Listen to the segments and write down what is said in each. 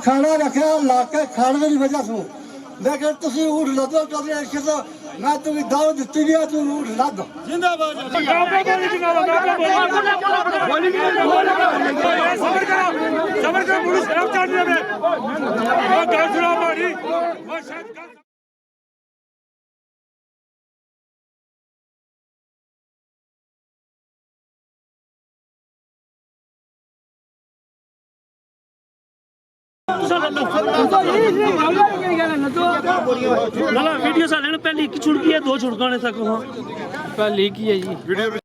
खाना रखा ला के खाने की वजह से लेकिन तुम ऊँट लदो तो मैं तुम्हें दावत दी है तुम ऊँट लद वीडियो सा लेना पहली एक छुड़की है दो छुड़काने तक वहाँ पहली की है जी वीडियो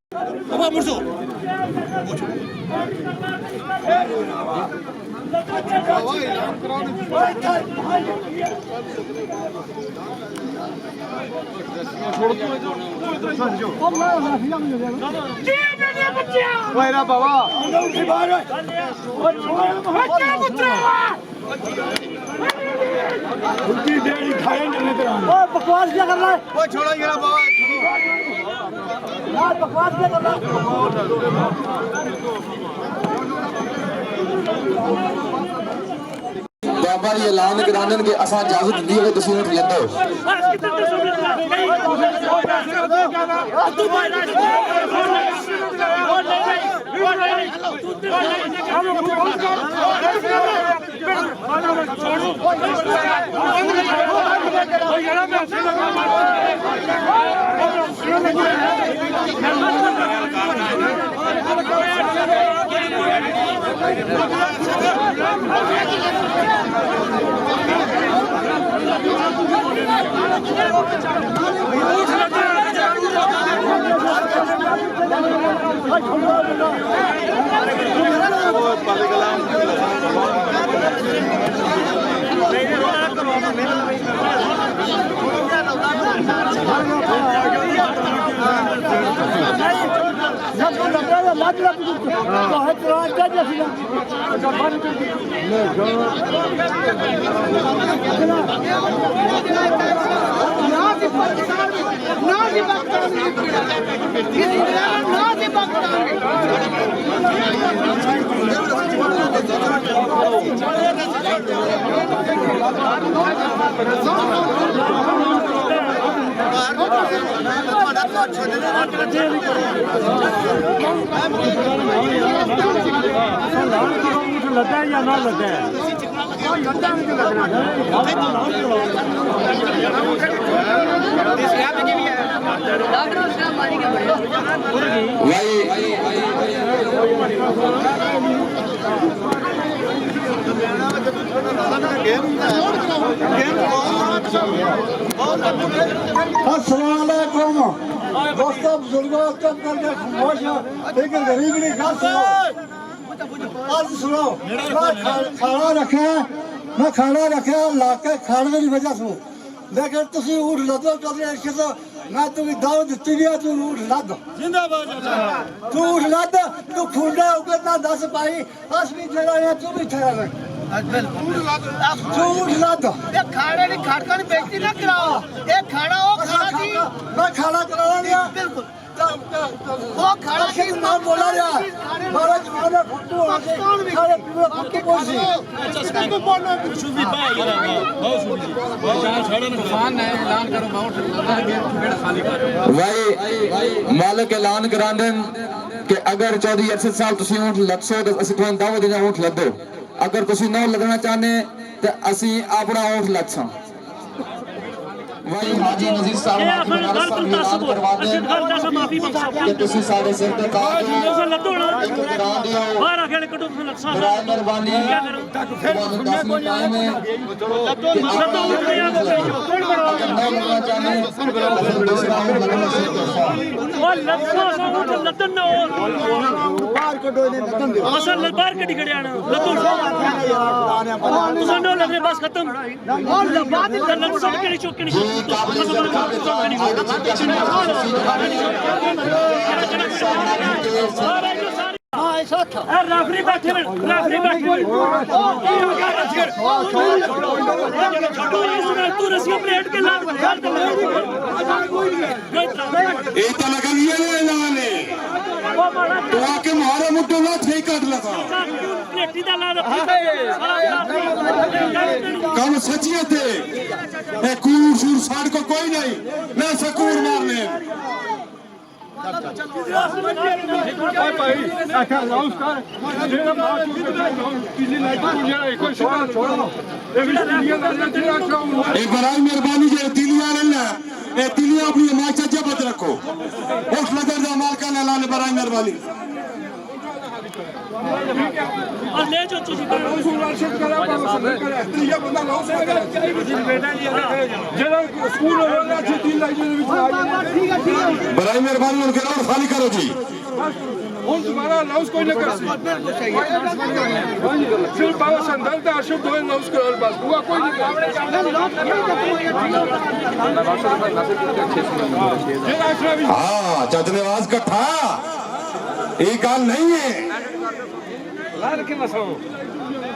बकवास क्या कर रहा है छोड़ो बकवास क्या कर रहा है बाबा ये ऐलान कराने के असा इजाजत दी है तुम ऊँट लदो लगा या ना लगा अस्सलामुअलैकुम दोस्तों बुजुर्गों चुप करके खामोश हो लेकिन गरीब की गल सुनो आज सुनो मैं खाना रखा ला के खाने की वजह से लेकिन तुम ऊँट लदो तो मैं तुम्हें दावत दी है तू ऊँट लद तू ऊँट लद तू खुंडा होकर ना दस पाई अस भी ठहरा है तू भी ठहरा है खाने नहीं खाड़का नहीं बेचती ना कराओ ये खाना वो खाना थी मैं खाना करा दिया बिल्कुल वो खाना के नाम बोला रहा हमारा जमाना फुट्टू आके सारे पूरा फुट्टू बोल सी को बोलना सुधी बाय बहुत सुधी बहुत छाड़े ना खान है ऐलान करो बहुत खाली कर भाई मालिक ऐलान कराने कि अगर 14 साल तुम ऊँट लदसो तो असं तुम दावत देना ऊँट लदो अगर तुम ना लदना चाहते तो असी अपना ऊँट लदसा भाई हाजी नजीर साहब ऐलान करवा दें कि तुसी सारे सिर ते ताज हो एक करार दियो बाहर आके कटो लक्सा बराए मेहरबानी बहुत 10 मिनट टाइम है अगर ना लगना चाहते दूसरा ऊँट लगना शुरू कर वो लक्सा ऊँट लदन ना बाहर कटो ने लदन दे असल बाहर कटी खड़े आना लदन तुसा नो लगने बस खत्म और बाद में लक्सा के चौक के काबिल हाँ ऐसा था रेफरी बैठे हैं रेफरी बैठे हैं तू रस्सी प्लेट के लाल ਇਹ ਤਾਂ ਲਗਨ ਇਹ ਐਲਾਨ ਹੈ ਤੂੰ ਆ ਕੇ ਮਾਰੇ ਮੁੱਢੋਂ ਨਾ ਠੀਕ ਕੱਢ ਲਗਾ प्लेटी दा ला ਕੰਮ ਸੱਚੀਏ ਤੇ ਇਹ ਕੂਰ ਸ਼ੂਰ ਸਾਡ ਕੋ ਕੋਈ ਨਹੀਂ ਨਾ ਸਕੂਰ ਮਾਰਨੇ ਇਹ ਬਰਾਈ ਮਿਹਰਬਾਨੀ ਜੇ ਤਿਲੀਆਂ ਲੈਣਾ ਇਹ ਤਿਲੀਆਂ ਆਪਣੀ ਮਾਚਾ ਜਬਤ ਰੱਖੋ ਉਸ ਨਜ਼ਰ ਦਾ ਮਾਲਕਾਂ ਨੇ ਐਲਾਨ ਬਰਾਈ ਮਿਹਰਬਾਨੀ और ले जो तुझी बराई मेहरबानी उनके और खाली करो जी हम तुम्हारा अनाउंस कोई नहीं कर सिर्फ बाबा संदल का अशोक दो अनाउंस करो बस हुआ कोई नहीं हाँ जज नवाज कट्ठा ये गल नहीं है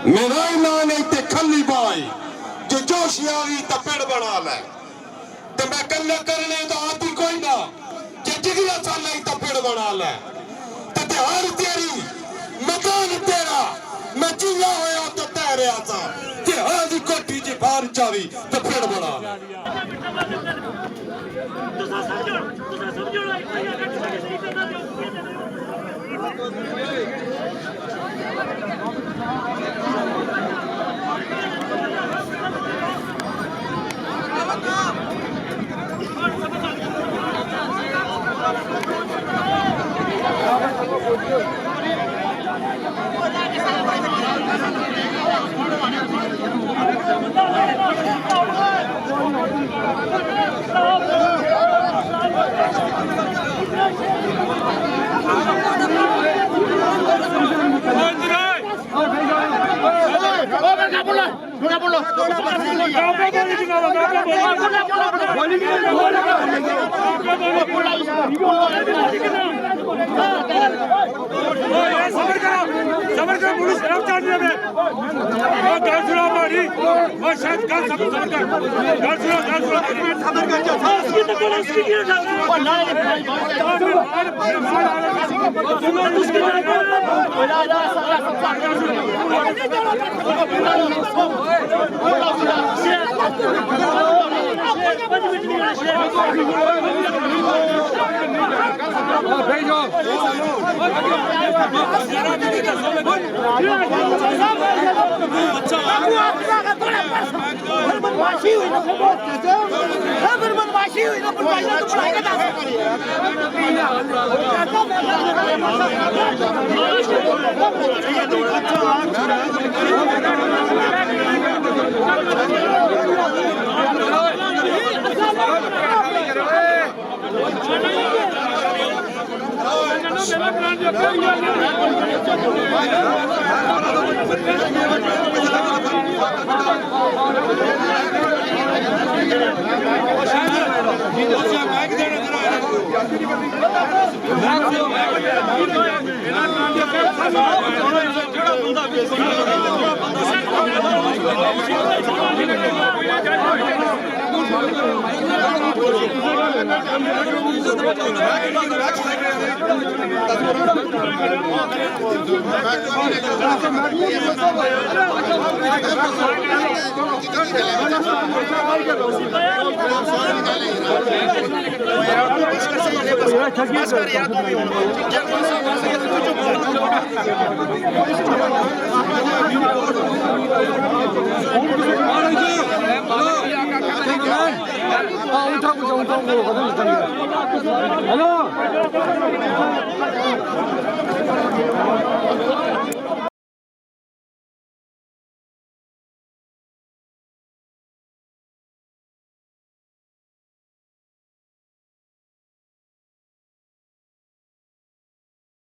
मेरा नाम नहीं ते खली बाई जो जोशियावी तपेड़ बना ले ते मैं कल्ले करने तो आती कोई ना जे जिगला साला ही तपेड़ बना ले ते हर तेरी मकान तेरा मैं जिया होया तो तेरे आसा जे हादी कोठी जे बाहर चावी तपेड़ बना ले तुसा समझो सही करना दो बदमाशी हुई ना बदमाशी हुई ना हेलो